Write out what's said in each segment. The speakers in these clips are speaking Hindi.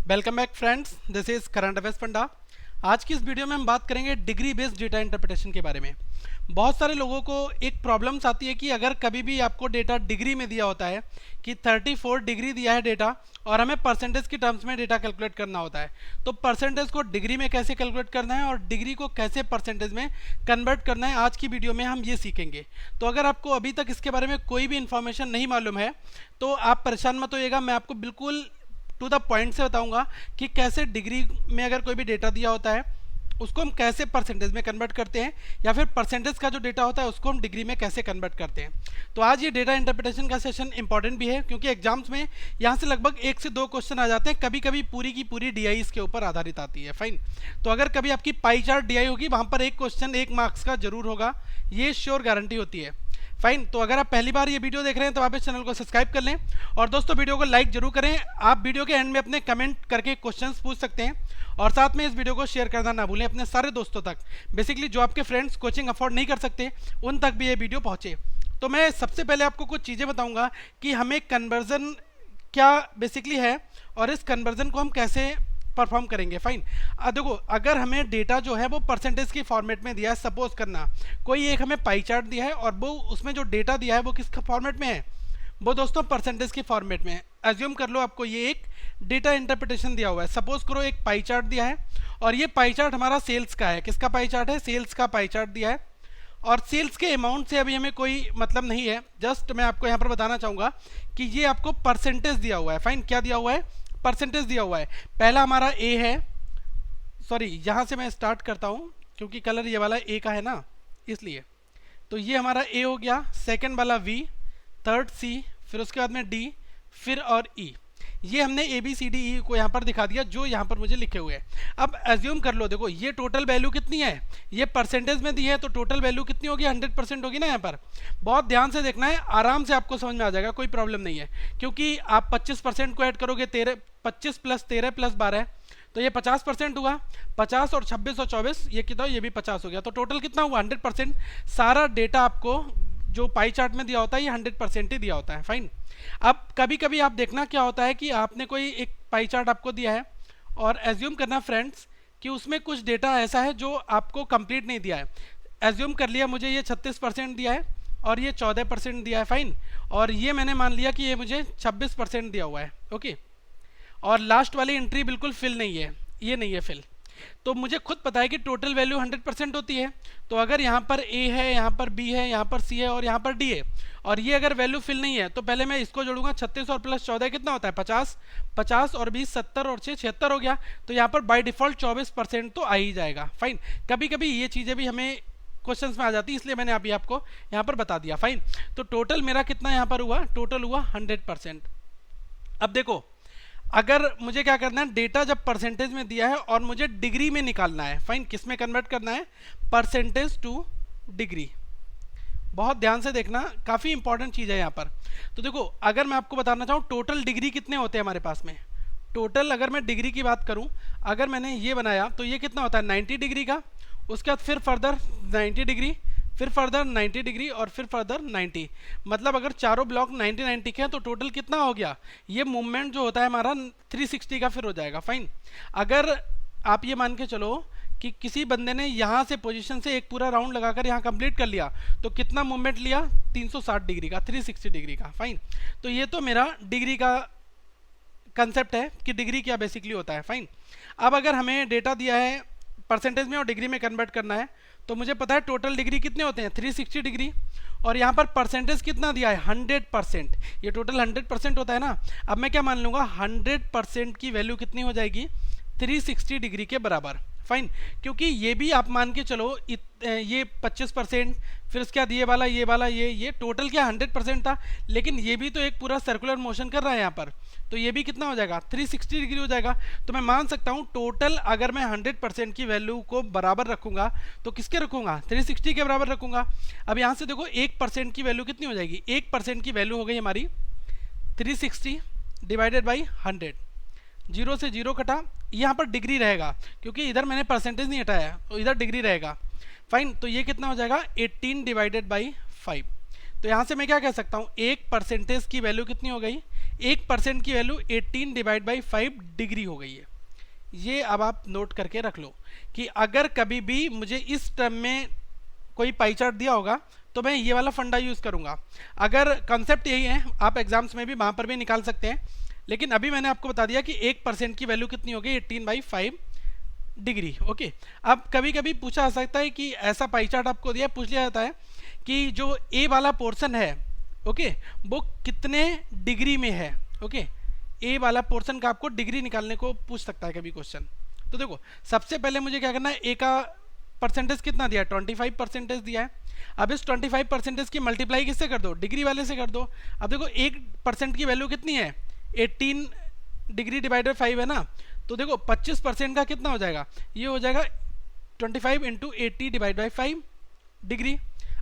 Welcome back friends, this is current affairs Panda. आज की इस वीडियो में हम बात करेंगे डिग्री बेस्ड डेटा इंटरप्रिटेशन के बारे में। बहुत सारे लोगों को एक प्रॉब्लम्स आती है कि अगर कभी भी आपको डेटा डिग्री में दिया होता है कि 34 डिग्री दिया है डेटा और हमें परसेंटेज की टर्म्स में डेटा कैलकुलेट करना होता है, तो परसेंटेज को डिग्री में कैसे कैलकुलेट करना है और डिग्री को कैसे परसेंटेज में कन्वर्ट करना है, आज की वीडियो में हम ये सीखेंगे। तो अगर आपको अभी तक इसके बारे में कोई भी इन्फॉर्मेशन नहीं मालूम है तो आप परेशान मत होइएगा। मैं आपको बिल्कुल टू द पॉइंट से बताऊंगा कि कैसे डिग्री में अगर कोई भी डेटा दिया होता है उसको हम कैसे परसेंटेज में कन्वर्ट करते हैं, या फिर परसेंटेज का जो डेटा होता है उसको हम डिग्री में कैसे कन्वर्ट करते हैं। तो आज ये डेटा इंटरप्रिटेशन का सेशन इंपॉर्टेंट भी है क्योंकि एग्जाम्स में यहाँ से लगभग 1 से 2 क्वेश्चन आ जाते हैं, कभी कभी पूरी की पूरी डीआई इसके ऊपर आधारित आती है। फाइन, तो अगर कभी आपकी पाई चार्ट डीआई होगी वहाँ पर एक क्वेश्चन 1 मार्क्स का जरूर होगा, ये श्योर गारंटी होती है। फाइन, तो अगर आप पहली बार ये वीडियो देख रहे हैं तो आप इस चैनल को सब्सक्राइब कर लें और दोस्तों वीडियो को लाइक जरूर करें। आप वीडियो के एंड में अपने कमेंट करके क्वेश्चंस पूछ सकते हैं और साथ में इस वीडियो को शेयर करना ना भूलें अपने सारे दोस्तों तक। बेसिकली जो आपके फ्रेंड्स कोचिंग अफोर्ड नहीं कर सकते उन तक भी ये वीडियो पहुंचे। तो मैं सबसे पहले आपको कुछ चीज़ें बताऊंगा कि हमें कन्वर्जन क्या बेसिकली है और इस कन्वर्जन को हम कैसे परफॉर्म करेंगे। फाइन, देखो अगर हमें डेटा जो है वो परसेंटेज की फॉर्मेट में दिया है, सपोज करना कोई एक हमें पाई चार्ट दिया है और वो उसमें जो डेटा दिया है वो किस फॉर्मेट में है, वो दोस्तों परसेंटेज की फॉर्मेट में है। एज्यूम कर लो आपको ये एक डेटा इंटरप्रिटेशन दिया हुआ है, सपोज करो एक पाई चार्ट दिया है और ये पाई चार्ट हमारा सेल्स का है। किसका पाई चार्ट है? सेल्स का पाई चार्ट दिया है और सेल्स के अमाउंट से अभी हमें कोई मतलब नहीं है। जस्ट मैं आपको यहाँ पर बताना चाहूँगा कि ये आपको परसेंटेज दिया हुआ है। फाइन, क्या दिया हुआ है? परसेंटेज दिया हुआ है। पहला हमारा ए है, सॉरी यहाँ से मैं स्टार्ट करता हूँ क्योंकि कलर ये वाला ए का है ना, इसलिए। तो ये हमारा ए हो गया, सेकंड वाला वी, थर्ड सी, फिर उसके बाद में डी, फिर और ई। ये हमने A B C D E को यहाँ पर दिखा दिया जो यहाँ पर मुझे लिखे हुए हैं। अब एज्यूम कर लो, देखो ये टोटल वैल्यू कितनी है, ये परसेंटेज में दी है तो टोटल वैल्यू कितनी होगी? 100% होगी ना। यहाँ पर बहुत ध्यान से देखना है, आराम से आपको समझ में आ जाएगा, कोई प्रॉब्लम नहीं है। क्योंकि आप 25% को ऐड करोगे, 25 + 13 + 12 तो ये 50% हुआ। 50 और 26 और 24 ये कितना, ये भी 50 हो गया। तो टोटल कितना हुआ? 100%। सारा डेटा आपको जो पाई चार्ट में दिया होता है ये 100% ही दिया होता है। फाइन, अब कभी कभी आप देखना क्या होता है कि आपने कोई एक पाई चार्ट आपको दिया है और एज्यूम करना फ्रेंड्स कि उसमें कुछ डेटा ऐसा है जो आपको कंप्लीट नहीं दिया है। एज्यूम कर लिया मुझे ये 36% दिया है और ये 14% दिया है। फाइन, और ये मैंने मान लिया कि ये मुझे 26% दिया हुआ है। ओके, और लास्ट वाली एंट्री बिल्कुल फिल नहीं है, ये नहीं है फिल। तो मुझे खुद पता है कि टोटल वैल्यू 100% होती है। तो अगर यहाँ पर ए है, यहाँ पर बी है, यहाँ पर सी है और यहाँ पर डी है और ये अगर वैल्यू फिल नहीं है तो पहले मैं इसको जोड़ूंगा। 36 और प्लस 14 कितना होता है? 50। 50 और 20 70 और 6 76 हो गया। तो यहाँ पर बाय डिफॉल्ट 24% तो आ ही जाएगा। फाइन, कभी कभी ये चीज़ें भी हमें क्वेश्चंस में आ जाती है, इसलिए मैंने अभी आपको यहाँ पर बता दिया। फाइन, तो टोटल मेरा कितना यहाँ पर हुआ? टोटल हुआ 100%। अब देखो अगर मुझे क्या करना है, डेटा जब परसेंटेज में दिया है और मुझे डिग्री में निकालना है। फाइन, किस में कन्वर्ट करना है? Percentage two degree. बहुत ध्यान से देखना, काफ़ी इंपॉर्टेंट चीज़ है यहाँ पर। तो देखो अगर मैं आपको बताना चाहूँ टोटल डिग्री कितने होते हैं हमारे पास में, टोटल अगर मैं डिग्री की बात करूँ, अगर मैंने ये बनाया तो ये कितना होता है? 90 डिग्री का। उसके बाद फिर फर्दर 90 डिग्री, फिर फर्दर 90 डिग्री और फिर फर्दर 90। मतलब अगर चारों ब्लॉक 90 90 के हैं तो टोटल कितना हो गया? ये मूवमेंट जो होता है हमारा 360 का फिर हो जाएगा। फाइन, अगर आप ये मान के चलो कि किसी बंदे ने यहाँ से पोजीशन से एक पूरा राउंड लगाकर यहाँ कंप्लीट कर लिया तो कितना मूवमेंट लिया? 360 डिग्री का, 360 डिग्री का। फाइन, तो ये तो मेरा डिग्री का कंसेप्ट है कि डिग्री क्या बेसिकली होता है। फाइन, अब अगर हमें डेटा दिया है परसेंटेज में और डिग्री में कन्वर्ट करना है तो मुझे पता है टोटल डिग्री कितने होते हैं? 360 डिग्री। और यहाँ पर परसेंटेज कितना दिया है? 100%। ये टोटल 100% होता है ना। अब मैं क्या मान लूँगा? 100% की वैल्यू कितनी हो जाएगी? 360 डिग्री के बराबर। फाइन, क्योंकि ये भी आप मान के चलो ये 25%, फिर उसके बाद ये वाला ये टोटल क्या 100% था, लेकिन ये भी तो एक पूरा सर्कुलर मोशन कर रहा है यहाँ पर, तो ये भी कितना हो जाएगा? 360 डिग्री हो जाएगा। तो मैं मान सकता हूँ टोटल अगर मैं 100% की वैल्यू को बराबर रखूंगा तो किसके रखूंगा? 360 के बराबर रखूंगा। अब यहाँ से देखो 1% की वैल्यू कितनी हो जाएगी? 1% की वैल्यू हो गई हमारी 360 डिवाइडेड बाई 100। 0 से 0 कटा, यहाँ पर डिग्री रहेगा क्योंकि इधर मैंने परसेंटेज नहीं हटाया तो इधर डिग्री रहेगा। फाइन, तो ये कितना हो जाएगा? 18 डिवाइडेड बाई 5। तो यहाँ से मैं क्या कह सकता हूँ, 1% की वैल्यू कितनी हो गई, 1% की वैल्यू 18 डिवाइड बाई 5 डिग्री हो गई है। ये अब आप नोट करके रख लो कि अगर कभी भी मुझे इस टर्म में कोई पाई चार्ट दिया होगा तो मैं ये वाला फंडा यूज़ करूँगा। अगर कंसेप्ट यही है, आप एग्जाम्स में भी वहाँ पर भी निकाल सकते हैं, लेकिन अभी मैंने आपको बता दिया कि 1% की वैल्यू कितनी होगी, 18/5 डिग्री। ओके, अब कभी कभी पूछा जा सकता है कि ऐसा पाई चार्ट आपको दिया, पूछ लिया जाता है कि जो ए वाला पोर्शन है, ओके, वो कितने डिग्री में है। ओके, ए वाला पोर्शन का आपको डिग्री निकालने को पूछ सकता है कभी क्वेश्चन। तो देखो, सबसे पहले मुझे क्या करना है, ए का परसेंटेज कितना दिया है, 25% दिया है। अब इस 25% की मल्टीप्लाई किससे कर दो, डिग्री वाले से कर दो। अब देखो 1% की वैल्यू कितनी है, 18 डिग्री डिवाइड बाई 5 है ना, तो देखो 25% का कितना हो जाएगा, ये हो जाएगा 25 इंटू 80 डिवाइड बाई 5 डिग्री।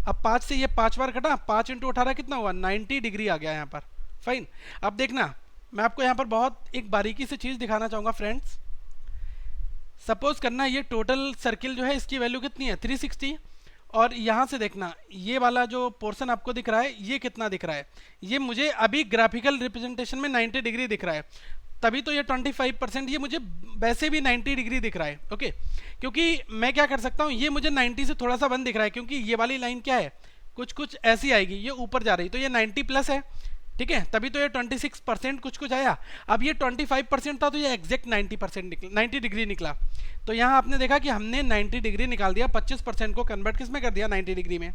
अब 5 से ये 5 बार कटा, 5 इंटू 18 कितना हुआ, 90 डिग्री आ गया यहाँ पर। फाइन, अब देखना मैं आपको यहाँ पर बहुत एक बारीकी से चीज़ दिखाना चाहूँगा फ्रेंड्स। सपोज करना ये टोटल सर्किल जो है इसकी वैल्यू कितनी है, 360, और यहाँ से देखना ये वाला जो पोर्शन आपको दिख रहा है ये कितना दिख रहा है, ये मुझे अभी ग्राफिकल रिप्रेजेंटेशन में 90 डिग्री दिख रहा है, तभी तो ये 25%, ये मुझे वैसे भी 90 डिग्री दिख रहा है। ओके, क्योंकि मैं क्या कर सकता हूँ, ये मुझे 90 से थोड़ा सा बंद दिख रहा है, क्योंकि ये वाली लाइन क्या है, कुछ कुछ ऐसी आएगी, ये ऊपर जा रही, तो ये 90 प्लस है, ठीक है, तभी तो ये 26% कुछ कुछ आया। अब ये 25% था तो ये एग्जैक्ट 90 डिग्री निकला। तो यहाँ आपने देखा कि हमने 90 डिग्री निकाल दिया, 25% को कन्वर्ट किस में कर दिया, 90 डिग्री में।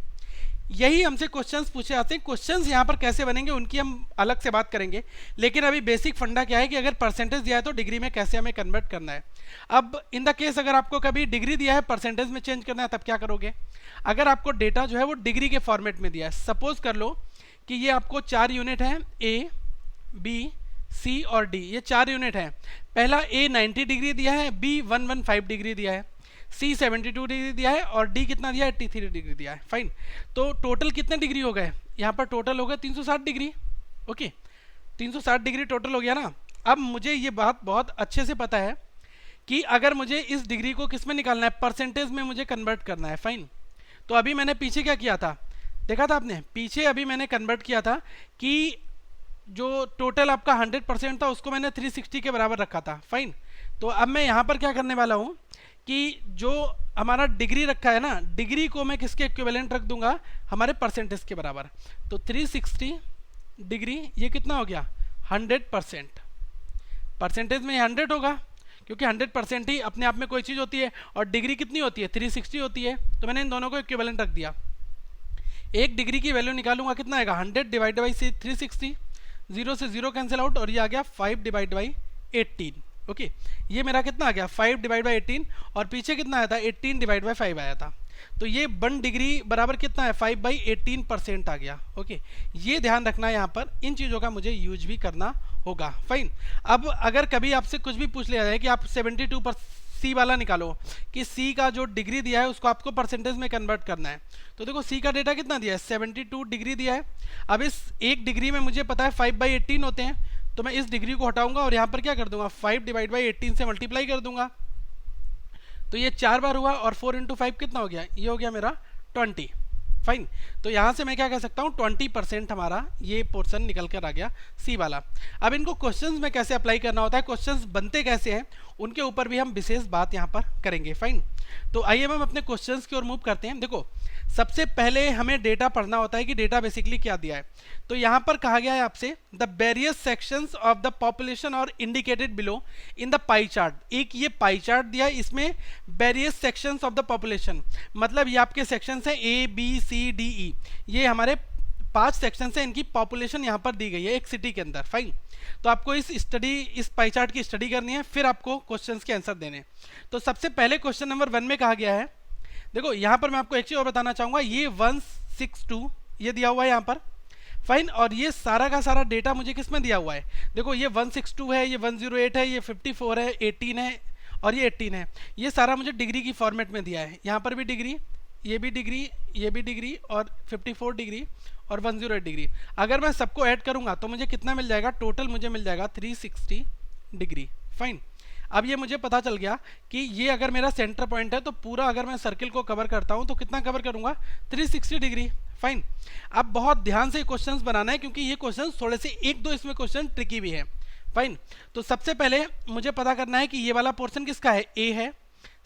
यही हमसे क्वेश्चंस पूछे जाते हैं। क्वेश्चंस यहाँ पर कैसे बनेंगे उनकी हम अलग से बात करेंगे, लेकिन अभी बेसिक फंडा क्या है कि अगर परसेंटेज दिया है तो डिग्री में कैसे हमें कन्वर्ट करना है। अब इन द केस अगर आपको कभी डिग्री दिया है परसेंटेज में चेंज करना है, तब क्या करोगे, अगर आपको डेटा जो है वो डिग्री के फॉर्मेट में दिया है, सपोज कर लो कि ये आपको 4 यूनिट हैं, ए बी सी और डी, ये 4 यूनिट हैं। पहला ए 90 डिग्री दिया है, बी 115 डिग्री दिया है, सी 72 डिग्री दिया है और डी कितना दिया है, 83 डिग्री दिया है। फाइन, तो टोटल कितने डिग्री हो गए, यहाँ पर टोटल हो गए 360 डिग्री। ओके, 360 डिग्री टोटल हो गया ना। अब मुझे ये बात बहुत अच्छे से पता है कि अगर मुझे इस डिग्री को किस में निकालना है, परसेंटेज में मुझे कन्वर्ट करना है। फाइन, तो अभी मैंने पीछे क्या किया था, देखा था आपने, पीछे अभी मैंने कन्वर्ट किया था कि जो टोटल आपका 100% था उसको मैंने 360 के बराबर रखा था। फाइन, तो अब मैं यहाँ पर क्या करने वाला हूँ कि जो हमारा डिग्री रखा है ना, डिग्री को मैं किसके इक्विवेलेंट रख दूंगा, हमारे परसेंटेज के बराबर। तो 360 डिग्री ये कितना हो गया, 100%। परसेंटेज में 100 होगा क्योंकि 100% ही अपने आप में कोई चीज़ होती है, और डिग्री कितनी होती है, 360 होती है, तो मैंने इन दोनों को इक्विवेलेंट रख दिया। एक डिग्री की वैल्यू निकालूंगा, कितना आएगा, 100 डिवाइड बाई 360, 0 से 0 कैंसिल आउट, और ये आ गया 5 डिवाइड बाई 18। ओके, ये मेरा कितना आ गया, 5 डिवाइड बाई 18, और पीछे कितना आया था, 18 डिवाइड बाई 5 आया था। तो ये 1 डिग्री बराबर कितना है, 5/18% आ गया। ओके, ये ध्यान रखना है, यहाँ पर इन चीज़ों का मुझे यूज भी करना होगा। फाइन, अब अगर कभी आपसे कुछ भी पूछ लिया जाए कि आप 72 पर सी वाला निकालो, कि सी का जो डिग्री दिया है उसको आपको परसेंटेज में कन्वर्ट करना है, तो देखो सी का डेटा कितना दिया है, 72 डिग्री दिया है। अब इस एक डिग्री में मुझे पता है 5/18 होते हैं, तो मैं इस डिग्री को हटाऊंगा और यहाँ पर क्या कर दूंगा, 5 डिवाइड बाई 18 से मल्टीप्लाई कर दूंगा, तो ये 4 बार हुआ, और 4 इंटू 5 कितना हो गया, ये हो गया मेरा 20। फाइन, तो यहाँ से मैं क्या कह सकता हूँ, 20% हमारा ये पोर्शन निकल कर आ गया सी वाला। अब इनको क्वेश्चंस में कैसे अप्लाई करना होता है, क्वेश्चंस बनते कैसे हैं, उनके ऊपर भी हम विशेष बात यहाँ पर करेंगे। फाइन, तो आइए हम अपने क्वेश्चंस की ओर मूव करते हैं। देखो, सबसे पहले हमें डेटा पढ़ना होता है कि डेटा बेसिकली क्या दिया है। तो यहाँ पर कहा गया है आपसे, the various sections of the population और indicated below in the pie chart. एक ये पाई चार्ट दिया है, इसमें various sections of the population, मतलब ये आपके सेक्शंस हैं A B C D E, ये हमारे 5 सेक्शंस हैं, इनकी पॉपुलेशन यहाँ पर दी गई है एक सिटी के अंदर। फाइन, तो आपको इस पाई चार्ट की स्टडी करनी है, फिर आपको क्वेश्चंस के आंसर देने हैं। तो सबसे पहले क्वेश्चन नंबर 1 में कहा गया है, देखो यहाँ पर मैं आपको एक चीज़ और बताना चाहूँगा, ये 162 ये दिया हुआ है यहाँ पर। फाइन, और ये सारा का सारा डेटा मुझे किस में दिया हुआ है, देखो ये 162 है, ये 108 है, ये 54 है, 18 है और ये 18 है, ये सारा मुझे डिग्री की फॉर्मेट में दिया है। यहाँ पर भी डिग्री, ये भी डिग्री, ये भी डिग्री, और 54 डिग्री और 108 डिग्री। अगर मैं सबको ऐड करूँगा तो मुझे कितना मिल जाएगा, टोटल मुझे मिल जाएगा 360 डिग्री। फाइन, अब ये मुझे पता चल गया कि ये अगर मेरा सेंटर पॉइंट है तो पूरा अगर मैं सर्किल को कवर करता हूँ तो कितना कवर करूँगा, 360 डिग्री। फाइन। अब बहुत ध्यान से क्वेश्चंस बनाना है क्योंकि ये क्वेश्चंस थोड़े से एक दो इसमें क्वेश्चन ट्रिकी भी है। फाइन, तो सबसे पहले मुझे पता करना है कि ये वाला पोर्शन किसका है, ए है,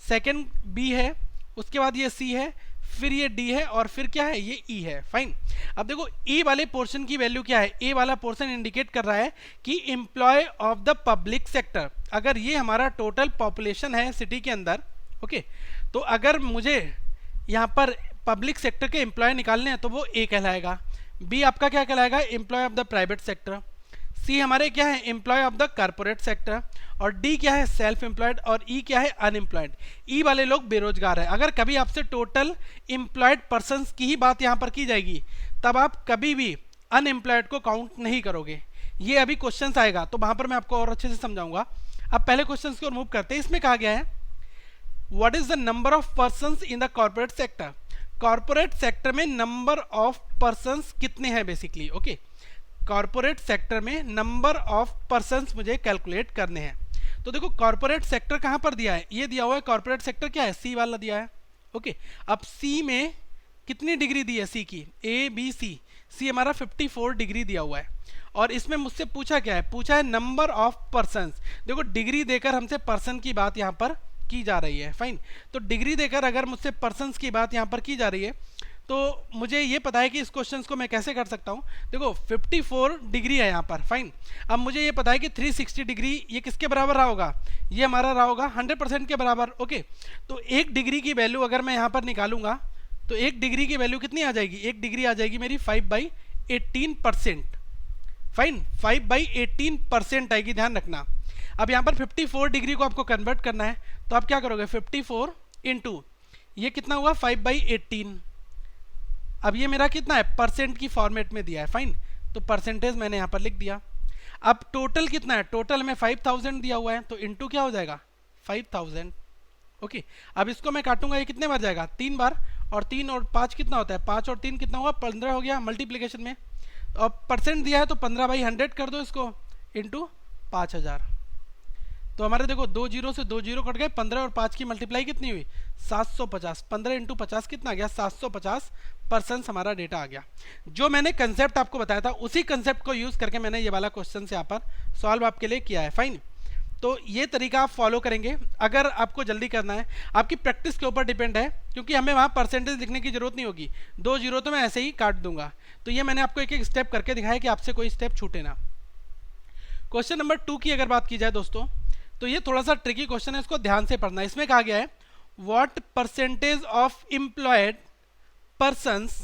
सेकंड बी है, उसके बाद ये सी है, फिर ये डी है और फिर क्या है, ये ई है। फाइन, अब देखो ए वाले पोर्शन की वैल्यू क्या है, ए वाला पोर्शन इंडिकेट कर रहा है कि employ of the public sector. अगर ये हमारा टोटल पॉपुलेशन है सिटी के अंदर, ओके, तो अगर मुझे यहाँ पर पब्लिक सेक्टर के एम्प्लॉय निकालने हैं तो वो ए कहलाएगा। बी आपका क्या कहलाएगा, employ of the private sector. C हमारे क्या है, employ of the corporate sector. और डी क्या है, सेल्फ एम्प्लॉयड। और ई क्या है, अनएम्प्लॉयड। ई वाले लोग बेरोजगार है। अगर कभी आपसे टोटल एम्प्लॉयड पर्सन्स की ही बात यहाँ पर की जाएगी तब आप कभी भी अनएम्प्लॉयड को काउंट नहीं करोगे। ये अभी क्वेश्चन आएगा तो वहां पर मैं आपको और अच्छे से समझाऊंगा। अब पहले क्वेश्चन की ओर मूव करते हैं। इसमें कहा गया है what is the number of persons in the corporate sector. Corporate sector में नंबर ऑफ पर्सन्स कितने हैं बेसिकली, ओके। कॉर्पोरेट सेक्टर में नंबर ऑफ पर्सन्स मुझे कैलकुलेट करने हैं। तो देखो कॉर्पोरेट सेक्टर कहां पर दिया है, ये दिया हुआ है कॉर्पोरेट सेक्टर क्या है, सी वाला दिया है, ओके। अब सी में कितनी डिग्री दी है, सी की, ए बी सी, सी हमारा 54 डिग्री दिया हुआ है। और इसमें मुझसे पूछा क्या है, पूछा है नंबर ऑफ पर्सन्स। देखो डिग्री देकर हमसे पर्सन की बात यहाँ पर की जा रही है। फाइन, तो डिग्री देकर अगर मुझसे पर्सन्स की बात यहाँ पर की जा रही है तो मुझे ये पता है कि इस क्वेश्चन को मैं कैसे कर सकता हूँ। देखो 54 डिग्री है यहाँ पर। फाइन, अब मुझे ये पता है कि 360 डिग्री ये किसके बराबर रहा होगा, ये हमारा रहा होगा 100% के बराबर, ओके। तो एक डिग्री की वैल्यू अगर मैं यहाँ पर निकालूंगा तो एक डिग्री की वैल्यू कितनी आ जाएगी, एक डिग्री आ जाएगी मेरी 5/18%। फाइन, 5/18% आएगी, ध्यान रखना। अब यहाँ पर 54 डिग्री को आपको कन्वर्ट करना है तो आप क्या करोगे, 54 इंटू ये कितना हुआ 5/18। अब ये मेरा कितना है, परसेंट की फॉर्मेट में दिया है। फाइन, तो परसेंटेज मैंने यहाँ पर लिख दिया। अब टोटल कितना है, टोटल में 5000 दिया हुआ है तो इंटू क्या हो जाएगा 5000, ओके। अब इसको मैं काटूंगा, ये कितने बार जाएगा, 3 बार। और 3 और 5 कितना होता है, 5 और 3 कितना हुआ, 15 हो गया मल्टीप्लीकेशन में। और परसेंट दिया है तो 15/100 कर दो इसको इंटू 5000। तो हमारे देखो 2 जीरो से 2 जीरो कट गए, 15 और 5 की मल्टीप्लाई कितनी हुई 750। 15 इंटू 50 कितना आ गया 750 पर्सन हमारा डेटा आ गया। जो मैंने कंसेप्ट आपको बताया था उसी कंसेप्ट को यूज करके मैंने ये वाला क्वेश्चन यहाँ पर सॉल्व आपके लिए किया है। फाइन, तो ये तरीका आप फॉलो करेंगे अगर आपको जल्दी करना है। आपकी प्रैक्टिस के ऊपर डिपेंड है क्योंकि हमें वहाँ परसेंटेज लिखने की जरूरत नहीं होगी, 2 जीरो तो मैं ऐसे ही काट दूंगा। तो ये मैंने आपको एक एक स्टेप करके दिखाया कि आपसे कोई स्टेप छूटे ना। क्वेश्चन नंबर 2 की अगर बात की जाए दोस्तों तो ये थोड़ा सा ट्रिकी क्वेश्चन है, इसको ध्यान से पढ़ना है। इसमें कहा गया है what percentage of employed persons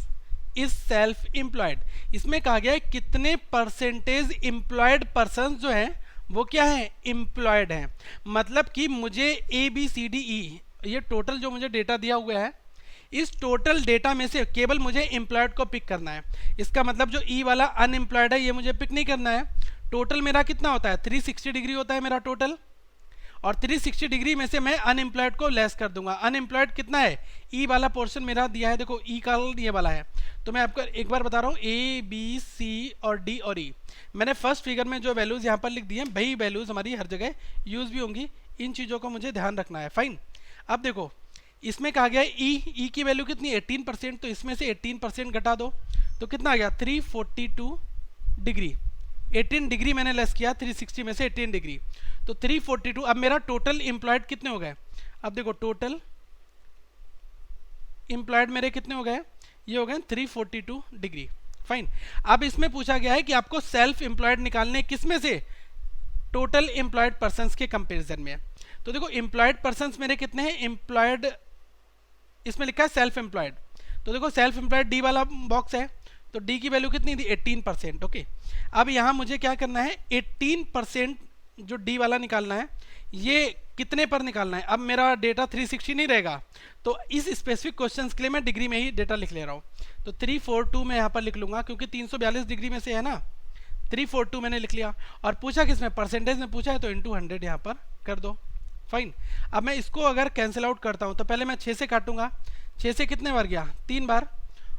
is self employed. इसमें कहा गया है कितने परसेंटेज एम्प्लॉयड पर्सन्स जो हैं वो क्या है, एम्प्लॉयड हैं। मतलब कि मुझे A B C D E ये टोटल जो मुझे डेटा दिया हुआ है इस टोटल डेटा में से केवल मुझे एम्प्लॉयड को पिक करना है। इसका मतलब जो ई वाला अनएम्प्लॉयड है ये मुझे पिक नहीं करना है। टोटल मेरा कितना होता है 360 डिग्री होता है मेरा टोटल, और 360 डिग्री में से मैं अनएम्प्लॉयड को लेस कर दूंगा। अनएम्प्लॉयड कितना है, ई वाला पोर्शन मेरा दिया है, देखो ई का ये वाला है। तो मैं आपको एक बार बता रहा हूँ ए बी सी और डी और ई। मैंने फर्स्ट फिगर में जो वैल्यूज यहाँ पर लिख दी हैं वही वैल्यूज हमारी हर जगह यूज भी होंगी। इन चीज़ों को मुझे ध्यान रखना है। फाइन, अब देखो इसमें कहा गया ई की वैल्यू कितनी 18%, तो इसमें से 18% घटा दो तो कितना आ गया 342 डिग्री। 18 डिग्री मैंने लेस किया 360 में से 18 डिग्री तो 342। अब मेरा टोटल एम्प्लॉयड कितने हो गए, अब देखो टोटल एम्प्लॉयड मेरे कितने हो गए, ये हो गए 342 डिग्री। फाइन, अब इसमें पूछा गया है कि आपको सेल्फ एम्प्लॉयड निकालने किसमें से, टोटल एम्प्लॉयड पर्सन्स के कंपैरिजन में। तो देखो एम्प्लॉयड पर्सन्स मेरे कितने हैं, एम्प्लॉयड इसमें लिखा है सेल्फ एम्प्लॉयड। तो देखो सेल्फ एम्प्लॉयड डी वाला बॉक्स है तो डी की वैल्यू कितनी थी 18%, ओके। अब यहाँ मुझे क्या करना है 18% जो डी वाला निकालना है ये कितने पर निकालना है। अब मेरा डेटा 360 नहीं रहेगा तो इस स्पेसिफिक क्वेश्चन के लिए मैं डिग्री में ही डेटा लिख ले रहा हूँ। तो 342 मैं यहाँ पर लिख लूंगा क्योंकि 342 डिग्री में से है ना, 342 मैंने लिख लिया। और पूछा किसमें, परसेंटेज में पूछा है तो इंटू 100 यहाँ पर कर दो। फाइन, अब मैं इसको अगर कैंसिल आउट करता हूँ तो पहले मैं 6 से काटूंगा, 6 से कितने बार गया 3 बार,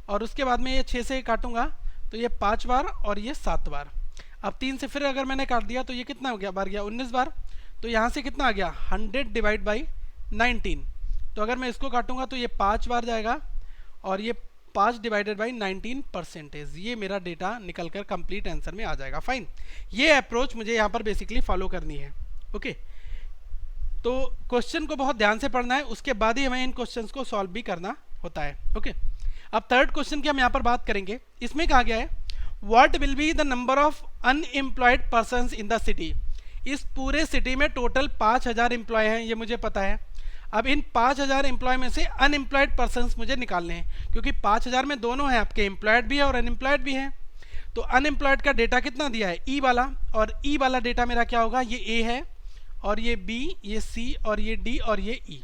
और उसके बाद में ये 6 से काटूंगा तो ये 5 बार और ये 7 बार। अब 3 से फिर अगर मैंने काट दिया तो ये कितना हो गया बार गया 19 बार। तो यहाँ से कितना आ गया 100 डिवाइड बाई 19। तो अगर मैं इसको काटूंगा तो ये 5 बार जाएगा और ये 5 डिवाइडेड बाई 19%, ये मेरा डेटा निकल कर कंप्लीट आंसर में आ जाएगा। फाइन, ये अप्रोच मुझे यहाँ पर बेसिकली फॉलो करनी है। ओके, तो क्वेश्चन को बहुत ध्यान से पढ़ना है, उसके बाद ही हमें इन क्वेश्चंस को सॉल्व भी करना होता है। ओके, अब थर्ड क्वेश्चन की हम यहाँ पर बात करेंगे। इसमें कहा गया है what will be the number of unemployed persons in the city. इस पूरे सिटी में टोटल 5000 एम्प्लॉय हैं, ये मुझे पता है। अब इन 5000 एम्प्लॉय में से अनएम्प्लॉयड पर्सन्स मुझे निकालने हैं, क्योंकि 5000 में दोनों हैं, आपके एम्प्लॉयड भी है और अनएम्प्लॉयड भी है। तो अनएम्प्लॉयड का डेटा कितना दिया है, ई वाला, और ई वाला डेटा मेरा क्या होगा, ये ए है और ये बी, ये सी और ये डी और ये ई।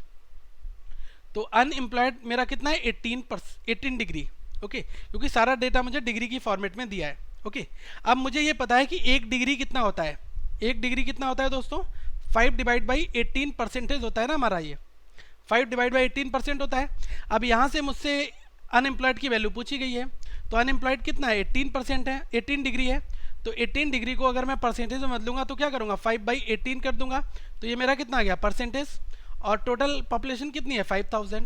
तो अनएम्प्लॉयड मेरा कितना है 18 डिग्री। ओके, क्योंकि सारा डेटा मुझे डिग्री की फॉर्मेट में दिया है। ओके, अब मुझे ये पता है कि 1 डिग्री कितना होता है। 1 डिग्री कितना होता है दोस्तों, 5 डिवाइड बाई 18% होता है ना हमारा, ये 5 डिवाइड बाई 18% होता है। अब यहाँ से मुझसे अनएम्प्लॉयड की वैल्यू पूछी गई है, तो अनएम्प्लॉयड कितना है 18% है, 18 डिग्री है। तो 18 डिग्री को अगर मैं परसेंटेज में बदलूंगा तो क्या करूँगा, 5/18 कर दूंगा, तो ये मेरा कितना आ गया परसेंटेज। और टोटल पॉपुलेशन कितनी है 5000।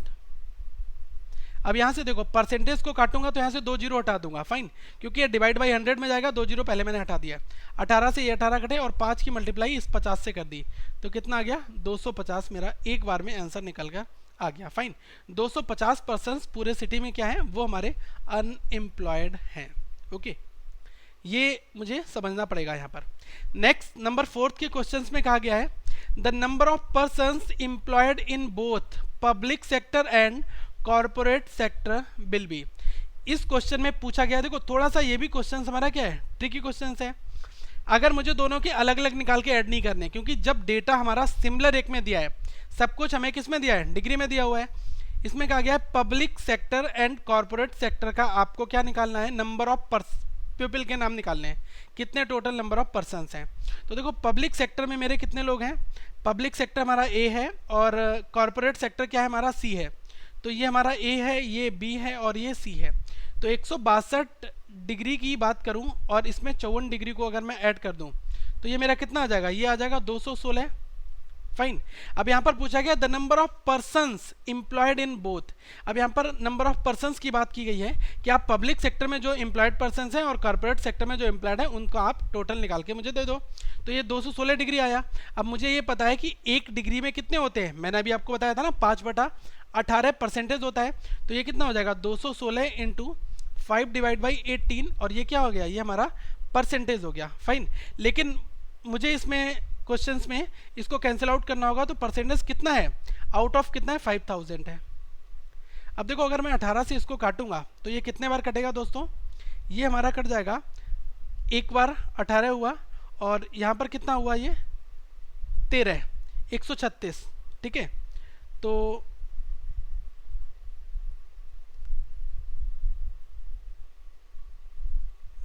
अब यहाँ से देखो परसेंटेज को काटूंगा तो यहाँ से 2 जीरो हटा दूंगा। फाइन, क्योंकि ये डिवाइड बाई 100 में जाएगा, 2 जीरो पहले मैंने हटा दिया। 18 से ये 18 कटे और 5 की मल्टीप्लाई इस 50 से कर दी, तो कितना आ गया 250। मेरा एक बार में आंसर निकल कर आ गया। फाइन, 250 पर्सन पूरे सिटी में क्या है, वो हमारे अनएम्प्लॉयड हैं। ओके, ये मुझे समझना पड़ेगा यहाँ पर। नेक्स्ट नंबर 4 के क्वेश्चंस में कहा गया है the number of persons employed in both public sector and corporate sector will be. इस क्वेश्चन में पूछा गया, देखो थोड़ा सा ये भी क्वेश्चन हमारा क्या है, ट्रिकी क्वेश्चन है। अगर मुझे दोनों के अलग अलग निकाल के ऐड नहीं करने, क्योंकि जब डेटा हमारा सिमिलर एक में दिया है, सब कुछ हमें किस में दिया है, डिग्री में दिया हुआ है। इसमें कहा गया है public sector and corporate sector का आपको क्या निकालना है, नंबर ऑफ पीपल के नाम निकालने हैं, कितने टोटल नंबर ऑफ पर्सन्स हैं। तो देखो पब्लिक सेक्टर में मेरे कितने लोग हैं, पब्लिक सेक्टर हमारा ए है और कॉर्पोरेट सेक्टर क्या है हमारा सी है। तो ये हमारा ए है, ये बी है और ये सी है। तो 162 डिग्री की बात करूं और इसमें 54 डिग्री को अगर मैं ऐड कर दूं तो ये मेरा कितना आ जाएगा, ये आ जाएगा 216। फाइन, अब यहाँ पर पूछा गया the number of persons employed in both. अब यहाँ पर नंबर ऑफ पर्सन्स की बात की गई है कि आप पब्लिक सेक्टर में जो एम्प्लॉयड पर्सन्स हैं और कॉर्पोरेट सेक्टर में जो एम्प्लॉयड है उनको आप टोटल निकाल के मुझे दे दो। तो ये 216 डिग्री आया। अब मुझे ये पता है कि 1 डिग्री में कितने होते हैं, मैंने अभी आपको बताया था ना 5/18 परसेंटेज होता है। तो ये कितना हो जाएगा 216 इंटू 5 डिवाइड बाई 18 और ये क्या हो गया, ये हमारा परसेंटेज हो गया। फाइन, लेकिन मुझे इसमें क्वेश्चंस में इसको कैंसिल आउट करना होगा, तो परसेंटेज कितना है, आउट ऑफ कितना है 5000 है। अब देखो अगर मैं 18 से इसको काटूंगा तो ये कितने बार कटेगा दोस्तों, ये हमारा कट जाएगा एक बार, 18 हुआ और यहाँ पर कितना हुआ, ये 13, 136। ठीक है, तो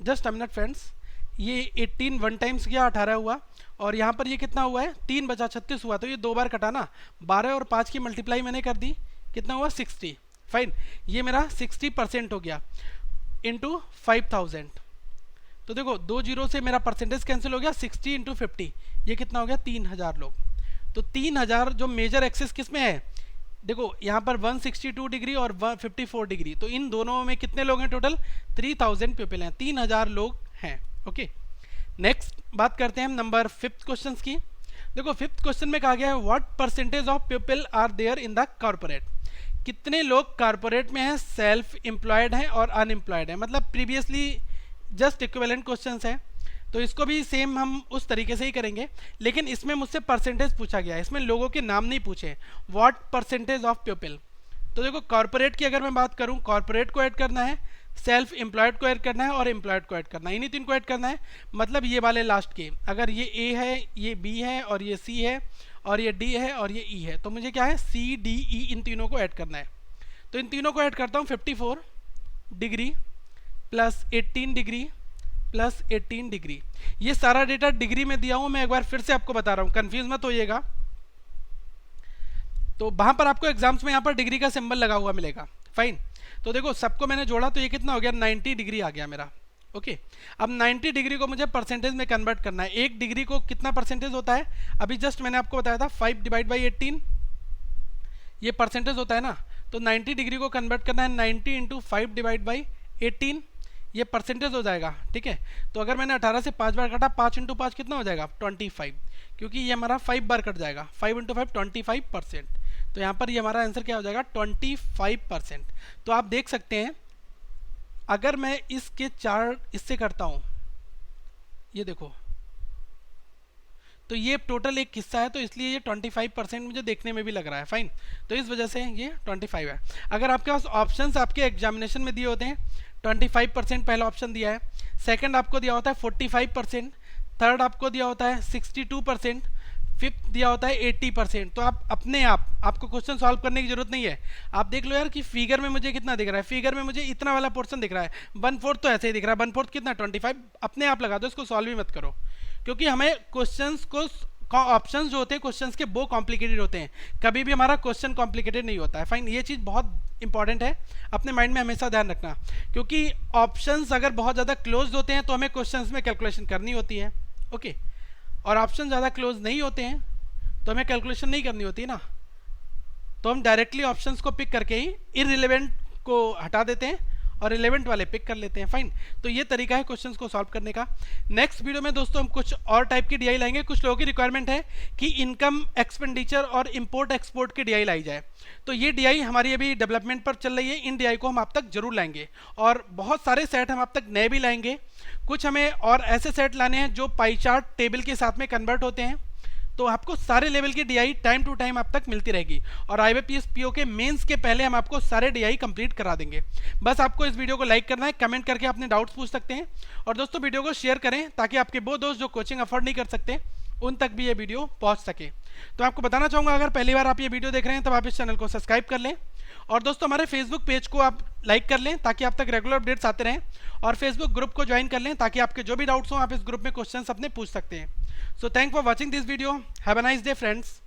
जस्ट अ मिनट फ्रेंड्स, ये 18 वन टाइम्स गया, 18 हुआ और यहाँ पर ये कितना हुआ है 3 बचा 36 हुआ। तो ये 2 बार कटा ना, 12 और 5 की मल्टीप्लाई मैंने कर दी, कितना हुआ 60। फाइन, ये मेरा 60% हो गया इंटू 5000। तो देखो 2 जीरो से मेरा परसेंटेज कैंसिल हो गया, 60 इंटू 50 ये कितना हो गया 3000 लोग। तो 3000 जो मेजर एक्सेस किस में है, देखो यहाँ पर 162 डिग्री और 54 डिग्री, तो इन दोनों में कितने लोग हैं टोटल 3000 पीपल हैं, 3000 लोग हैं। ओके, नेक्स्ट बात करते हैं हम नंबर 5 क्वेश्चन की। देखो 5th क्वेश्चन में कहा गया है what percentage of people are there in the corporate. कितने लोग कॉर्पोरेट में हैं, सेल्फ एम्प्लॉयड हैं और अनएम्प्लॉयड हैं, मतलब प्रीवियसली जस्ट इक्विवेलेंट क्वेश्चंस हैं। तो इसको भी सेम हम उस तरीके से ही करेंगे, लेकिन इसमें मुझसे परसेंटेज पूछा गया है, इसमें लोगों के नाम नहीं पूछे, व्हाट परसेंटेज ऑफ पीपल। तो देखो कॉर्पोरेट की अगर मैं बात करूं, कॉर्पोरेट को ऐड करना है, सेल्फ एम्प्लॉयड को ऐड करना है और एम्प्लॉयड को ऐड करना है, इन्हीं तीन को ऐड करना है। मतलब ये वाले लास्ट के, अगर ये ए है, ये बी है और ये सी है और ये डी है और ये ई है, तो मुझे क्या है सी डी ई इन तीनों को ऐड करना है। तो इन तीनों को ऐड करता हूँ, 54 degree plus 18 degree plus 18 degree. ये सारा डेटा डिग्री में दिया हूँ, मैं एक बार फिर से आपको बता रहा हूँ, कंफ्यूज मत होइएगा। तो वहां पर आपको एग्जाम्स में यहाँ पर डिग्री का सिंबल लगा हुआ मिलेगा। फाइन, तो देखो सबको मैंने जोड़ा तो ये कितना हो गया 90 डिग्री आ गया मेरा। ओके, अब 90 डिग्री को मुझे परसेंटेज में कन्वर्ट करना है। 1 डिग्री को कितना परसेंटेज होता है, अभी जस्ट मैंने आपको बताया था 5 डिवाइड बाई 18 ये परसेंटेज होता है ना। तो 90 डिग्री को कन्वर्ट करना है 90 इंटू 5 डिवाइड बाई 18, ये परसेंटेज हो जाएगा, ठीक है। तो अगर मैंने 18 से 5 बार काटा, 5 इंटू 5 कितना हो जाएगा 25, क्योंकि ये हमारा 5 बार कट जाएगा, 5 इंटू 5 25%। तो यहाँ पर ये हमारा आंसर क्या हो जाएगा 25%। तो आप देख सकते हैं अगर मैं इसके 4 इससे करता हूँ, ये देखो, तो ये टोटल एक किस्सा है, तो इसलिए ये 25% मुझे देखने में भी लग रहा है, फाइन। तो इस वजह से ये 25 है। अगर आपके पास ऑप्शंस आपके एग्जामिनेशन में दिए होते हैं, 25% पहला ऑप्शन दिया है, सेकंड आपको दिया होता है 45%, थर्ड आपको दिया होता है 62%, फिफ्थ दिया होता है 80%, तो आप अपने आपको क्वेश्चन सॉल्व करने की जरूरत नहीं है। आप देख लो यार कि फिगर में मुझे कितना दिख रहा है, फिगर में मुझे इतना वाला पोर्शन दिख रहा है, 1/4 तो ऐसे ही दिख रहा है, 1/4 कितना 25, अपने आप लगा दो, इसको सॉल्व भी मत करो, क्योंकि हमें क्वेश्चंस को ऑप्शंस जो होते हैं क्वेश्चंस के वो कॉम्प्लिकेटेड होते हैं, कभी भी हमारा क्वेश्चन कॉम्प्लिकेटेड नहीं होता है, फाइन। ये चीज़ बहुत इंपॉर्टेंट है, अपने माइंड में हमेशा ध्यान रखना, क्योंकि ऑप्शंस अगर बहुत ज़्यादा क्लोज होते हैं तो हमें क्वेश्चंस में कैलकुलेशन करनी होती है, ओके, और ऑप्शन ज़्यादा क्लोज नहीं होते हैं तो हमें कैलकुलेशन नहीं करनी होती ना, तो हम डायरेक्टली ऑप्शंस को पिक करके ही इररिलेवेंट को हटा देते हैं और रिलेवेंट वाले पिक कर लेते हैं, फाइन। तो ये तरीका है क्वेश्चंस को सॉल्व करने का। नेक्स्ट वीडियो में दोस्तों हम कुछ और टाइप की डीआई लाएंगे। कुछ लोगों की रिक्वायरमेंट है कि इनकम एक्सपेंडिचर और इंपोर्ट एक्सपोर्ट की डीआई लाई जाए, तो ये डीआई हमारी अभी डेवलपमेंट पर चल रही है, इन डीआई को हम आप तक जरूर लाएंगे, और बहुत सारे सेट हम आप तक नए भी लाएंगे। कुछ हमें और ऐसे सेट लाने हैं जो पाई चार्ट टेबल के साथ में कन्वर्ट होते हैं, तो आपको सारे लेवल की डीआई टाइम टू टाइम आप तक मिलती रहेगी, और आईबीपीएस पीओ के मेंस के पहले हम आपको सारे डीआई कंप्लीट करा देंगे। बस आपको इस वीडियो को लाइक करना है, कमेंट करके अपने डाउट्स पूछ सकते हैं, और दोस्तों वीडियो को शेयर करें ताकि आपके वो दोस्त जो कोचिंग अफोर्ड नहीं कर सकते उन तक भी ये वीडियो पहुंच सके। तो आपको बताना चाहूँगा अगर पहली बार आप ये वीडियो देख रहे हैं तब आप इस चैनल को सब्सक्राइब कर लें, और दोस्तों हमारे फेसबुक पेज को आप लाइक कर लें ताकि आप तक रेगुलर अपडेट्स आते रहें, और फेसबुक ग्रुप को ज्वाइन कर लें ताकि आपके जो भी डाउट्स हों आप इस ग्रुप में क्वेश्चंस अपने पूछ सकते हैं। So thank for watching this video, have a nice day friends.